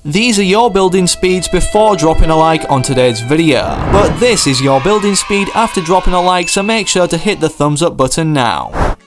These are your building speeds before dropping a like on today's video, but this is your building speed after dropping a like, so make sure to hit the thumbs up button now.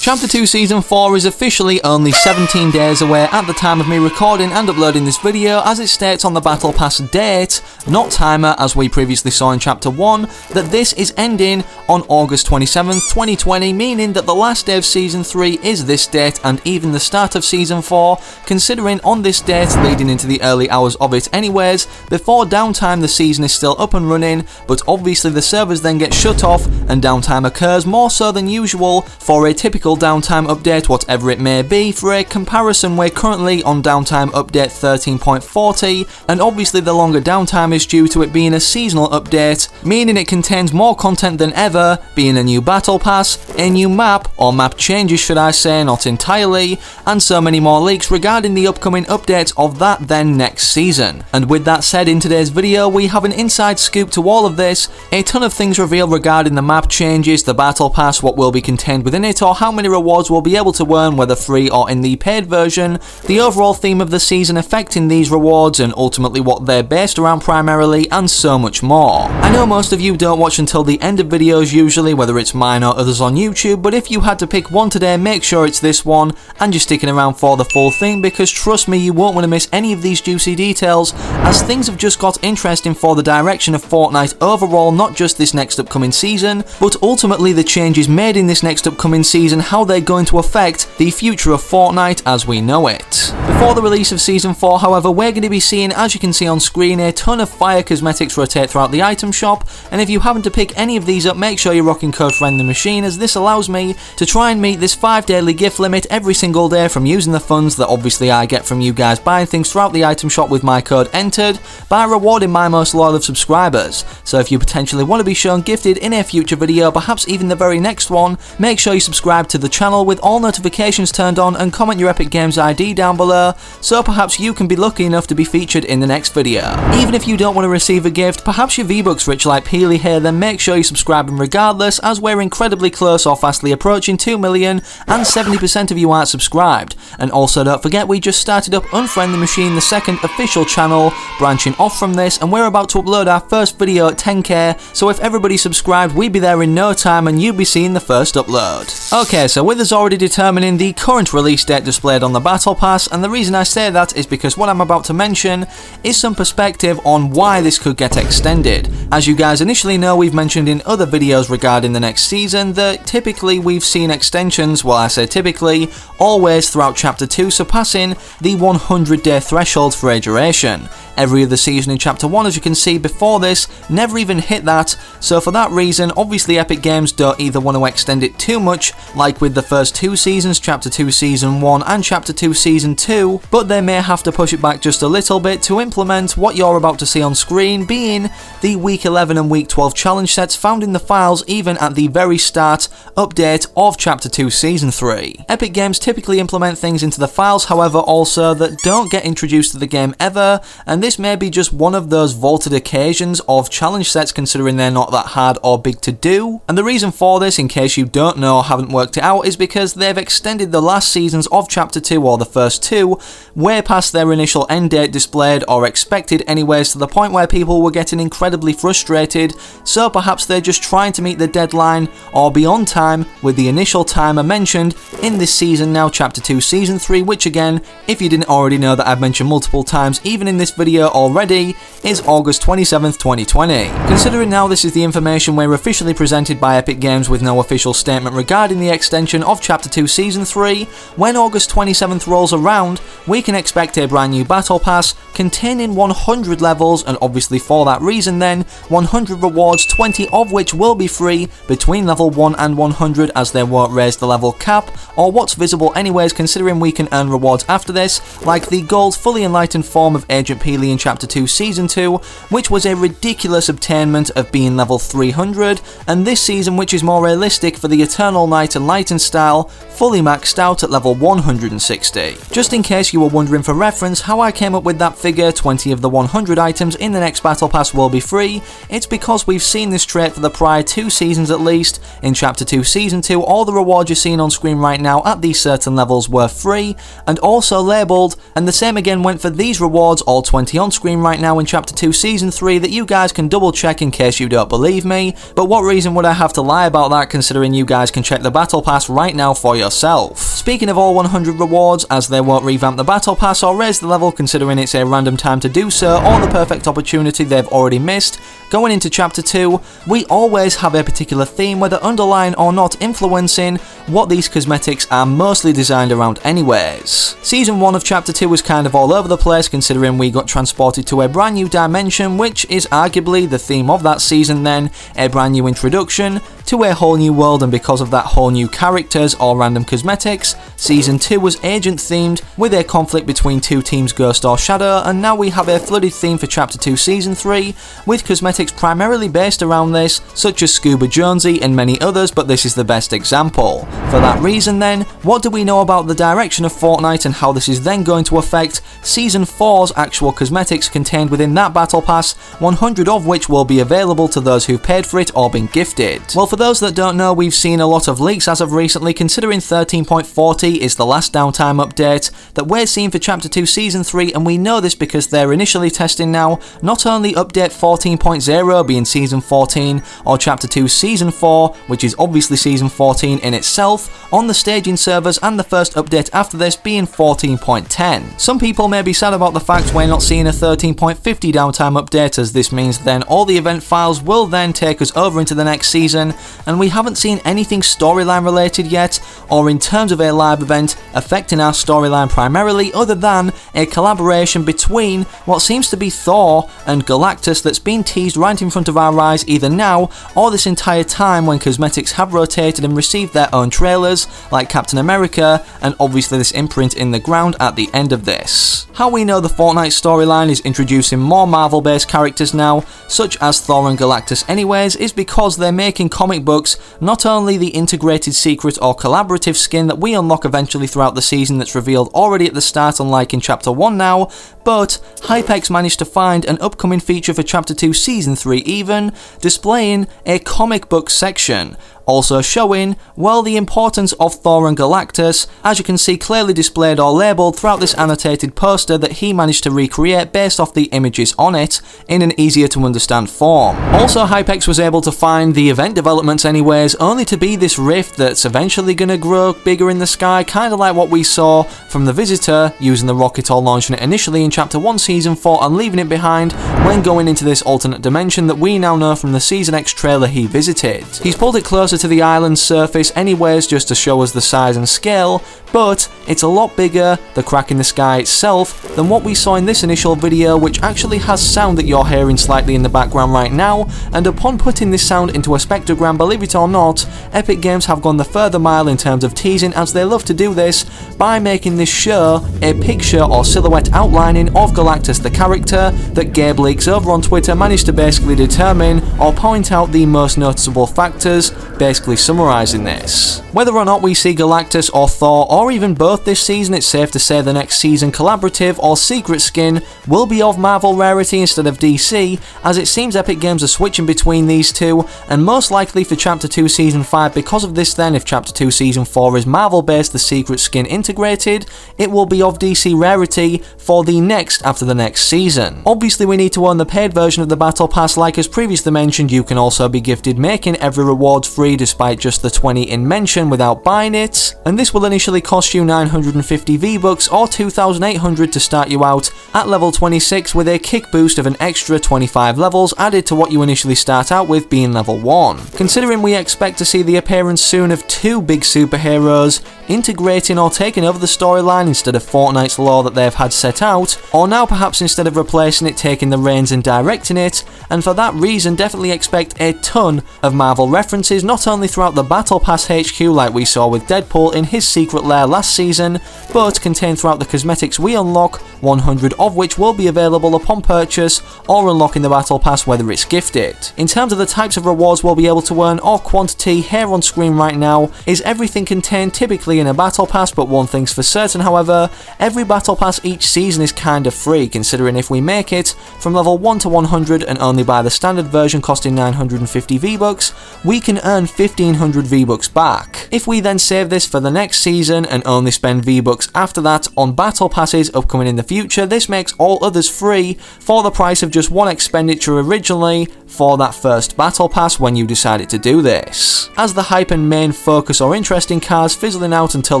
Chapter 2 Season 4 is officially only 17 days away at the time of me recording and uploading this video, as it states on the Battle Pass date, not timer as we previously saw in Chapter 1, that this is ending on August 27th, 2020, meaning that the last day of Season 3 is this date and even the start of Season 4, considering on this date leading into the early hours of it anyways. Before downtime the season is still up and running, but obviously the servers then get shut off and downtime occurs more so than usual for a typical downtime update, whatever it may be. For a comparison, we're currently on downtime update 13.40, and obviously the longer downtime is due to it being a seasonal update, meaning it contains more content than ever, being a new battle pass, a new map, or map changes should I say, not entirely, and so many more leaks regarding the upcoming updates of that then next season. And with that said, in today's video we have an inside scoop to all of this, a ton of things revealed regarding the map changes, the battle pass, what will be contained within it, or how many rewards we'll be able to earn, whether free or in the paid version, the overall theme of the season affecting these rewards and ultimately what they're based around primarily, and so much more. I know most of you don't watch until the end of videos usually, whether it's mine or others on YouTube, but if you had to pick one today, make sure it's this one and you're sticking around for the full thing, because trust me, you won't want to miss any of these juicy details, as things have just got interesting for the direction of Fortnite overall, not just this next upcoming season, but ultimately the changes made in this next upcoming season, how they're going to affect the future of Fortnite as we know it. Before the release of Season 4, however, we're going to be seeing, as you can see on screen, a ton of fire cosmetics rotate throughout the item shop, and if you happen to pick any of these up, make sure you're rocking code FriendlyMachine, as this allows me to try and meet this 5 daily gift limit every single day from using the funds that obviously I get from you guys buying things throughout the item shop with my code entered, by rewarding my most loyal of subscribers. So if you potentially want to be shown gifted in a future video, perhaps even the very next one, make sure you subscribe to the channel with all notifications turned on and comment your Epic Games ID down below, so perhaps you can be lucky enough to be featured in the next video. Even if you don't want to receive a gift, perhaps your V-Bucks rich like Peely here, then make sure you're subscribing regardless, as we're incredibly close or fastly approaching 2 million and 70% of you aren't subscribed. And also don't forget, we just started up FriendlyMachine, the second official channel branching off from this, and we're about to upload our first video at 10k, so if everybody subscribed we'd be there in no time and you'd be seeing the first upload. Okay, so with us already determining the current release date displayed on the Battle Pass, and the reason I say that is because what I'm about to mention is some perspective on why this could get extended. As you guys initially know, we've mentioned in other videos regarding the next season that typically we've seen extensions, well I say typically, always throughout Chapter 2 surpassing the 100-day threshold for a duration. Every other season in Chapter 1, as you can see before this, never even hit that, so for that reason, obviously Epic Games don't either want to extend it too much, like with the first two seasons, Chapter 2 Season 1 and Chapter 2 Season 2, but they may have to push it back just a little bit to implement what you're about to see on screen, being the Week 11 and Week 12 challenge sets found in the files even at the very start update of Chapter 2 Season 3. Epic Games typically implement things into the files, however, also that don't get introduced to the game ever, and this may be just one of those vaulted occasions of challenge sets, considering they're not that hard or big to do. And the reason for this, in case you don't know or haven't worked it out, is because they've extended the last seasons of Chapter 2, or the first two, way past their initial end date displayed or expected anyways, to the point where people were getting incredibly frustrated, so perhaps they're just trying to meet the deadline or be on time with the initial timer mentioned in this season now, Chapter 2 Season 3, which again, if you didn't already know that I've mentioned multiple times even in this video already, is August 27th, 2020. Considering now this is the information we're officially presented by Epic Games with no official statement regarding the extension of Chapter 2 Season 3, when August 27th rolls around, we can expect a brand new Battle Pass containing 100 levels, and obviously for that reason then, 100 rewards, 20 of which will be free between level 1 and 100, as they won't raise the level cap, or what's visible anyways, considering we can earn rewards after this, like the gold fully enlightened form of Agent Peely in Chapter 2 Season 2, which was a ridiculous obtainment of being level 300, and this season, which is more realistic for the Eternal Night and Lighten style, fully maxed out at level 160. Just in case you were wondering for reference how I came up with that figure, 20 of the 100 items in the next Battle Pass will be free, it's because we've seen this trait for the prior 2 seasons at least. In Chapter 2 Season 2, all the rewards you're seeing on screen right now at these certain levels were free, and also labelled, and the same again went for these rewards, all 20 on screen right now in Chapter 2 Season 3, that you guys can double check in case you don't believe me, but what reason would I have to lie about that considering you guys can check the Battle Pass right now for yourself. Speaking of all 100 rewards, as they won't revamp the Battle Pass or raise the level considering it's a random time to do so or the perfect opportunity they've already missed, going into Chapter 2, we always have a particular theme, whether underlying or not influencing what these cosmetics are mostly designed around anyways. Season 1 of Chapter 2 was kind of all over the place considering we got transported to a brand new dimension, which is arguably the theme of that season then, a brand new introduction to a whole new world, and because of that whole new characters or random cosmetics, Season 2 was agent themed with a conflict between 2 teams Ghost or Shadow, and now we have a flooded theme for Chapter 2 Season 3 with cosmetics primarily based around this, such as Scuba Jonesy and many others, but this is the best example. For that reason then, what do we know about the direction of Fortnite and how this is then going to affect Season 4's actual cosmetics contained within that Battle Pass, 100 of which will be available to those who paid for it or been gifted? Well, for those that don't know, we've seen a lot of leaks as of recently, considering 13.40 is the last downtime update that we're seeing for Chapter 2 Season 3, and we know this because they're initially testing now not only update 14.0 being Season 14 or Chapter 2 Season 4, which is obviously Season 14 in itself, on the staging servers, and the first update after this being 14.10. Some people may be sad about the fact we're not seeing a 13.50 downtime update, as this means then all the event files will then take us over into the next season, and we haven't seen anything storyline related yet, or in terms of a live event affecting our storyline primarily, other than a collaboration between what seems to be Thor and Galactus that's been teased right in front of our eyes either now or this entire time when cosmetics have rotated and received their own trailers, like Captain America, and obviously this imprint in the ground at the end of this. How we know the Fortnite storyline is introducing more Marvel based characters now, such as Thor and Galactus anyways, is because they're making comic books not only the integrated secret or collaborative skin that we unlock eventually throughout the season that's revealed already at the start unlike in Chapter 1 now, but Hypex managed to find an upcoming feature for Chapter 2 Season 3 even, displaying a comic book section, also showing, well, the importance of Thor and Galactus, as you can see clearly displayed or labelled throughout this annotated poster that he managed to recreate based off the images on it in an easier to understand form. Also, Hypex was able to find the event developments anyways, only to be this rift that's eventually going to grow bigger in the sky, kind of like what we saw from the Visitor using the rocket or launching it initially in Chapter 1 Season 4 and leaving it behind when going into this alternate dimension that we now know from the Season X trailer he visited. He's pulled it closer to the island's surface anyways just to show us the size and scale, but it's a lot bigger, the crack in the sky itself, than what we saw in this initial video, which actually has sound that you're hearing slightly in the background right now, and upon putting this sound into a spectrogram, believe it or not, Epic Games have gone the further mile in terms of teasing, as they love to do this by making this show a picture or silhouette outlining of Galactus the character that Gabe Leaks over on Twitter managed to basically determine or point out the most noticeable factors, basically summarising this. Whether or not we see Galactus or Thor or even both this season, it's safe to say the next season collaborative or secret skin will be of Marvel rarity instead of DC, as it seems Epic Games are switching between these two, and most likely for Chapter 2 Season 5 because of this then, if Chapter 2 Season 4 is Marvel based, the secret skin integrated, it will be of DC rarity for the next after the next season. Obviously we need to own the paid version of the Battle Pass, like as previously mentioned, you can also be gifted making every reward free despite just the 20 in mention without buying it, and this will initially cost you 950 V-Bucks or 2,800 to start you out at level 26 with a kick boost of an extra 25 levels added to what you initially start out with being level 1. Considering we expect to see the appearance soon of 2 big superheroes integrating or taking over the storyline instead of Fortnite's lore that they've had set out, or now perhaps instead of replacing it taking the reins and directing it, and for that reason definitely expect a ton of Marvel references not only throughout the Battle Pass HQ like we saw with Deadpool in his secret lair last season, but contained throughout the cosmetics we unlock 100 of which will be available upon purchase or unlocking the battle pass, whether it's gifted. In terms of the types of rewards we'll be able to earn or quantity, here on screen right now is everything contained typically in a battle pass, but one thing's for certain however, every battle pass each season is kinda free, considering if we make it from level 1 to 100 and only buy the standard version costing 950 V-Bucks, we can earn 1500 V-Bucks back. If we then save this for the next season and only spend V-Bucks after that on battle passes upcoming in the future, this makes all others free for the price of just one expenditure originally for that first battle pass when you decided to do this. As the hype and main focus or interest in cars fizzling out until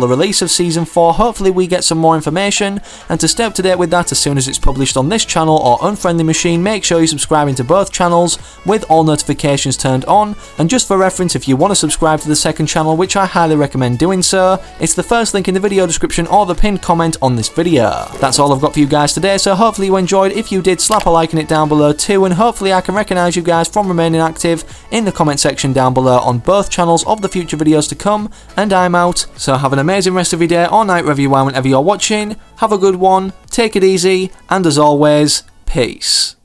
the release of Season 4, hopefully we get some more information, and to stay up to date with that as soon as it's published on this channel or FriendlyMachine, make sure you're subscribing to both channels with all notifications turned on. And just for reference, if you want to subscribe to the second channel, which I highly recommend doing so, it's the first link in the video description or the pinned comment on this video. That's all I've got for you guys today, so hopefully you enjoyed. If you did, slap a like in it down below too, and hopefully I can recognise you guys from remaining active in the comment section down below on both channels of the future videos to come. And I'm out, so have an amazing rest of your day or night wherever you are, whenever you're watching. Have a good one, take it easy, and as always, peace.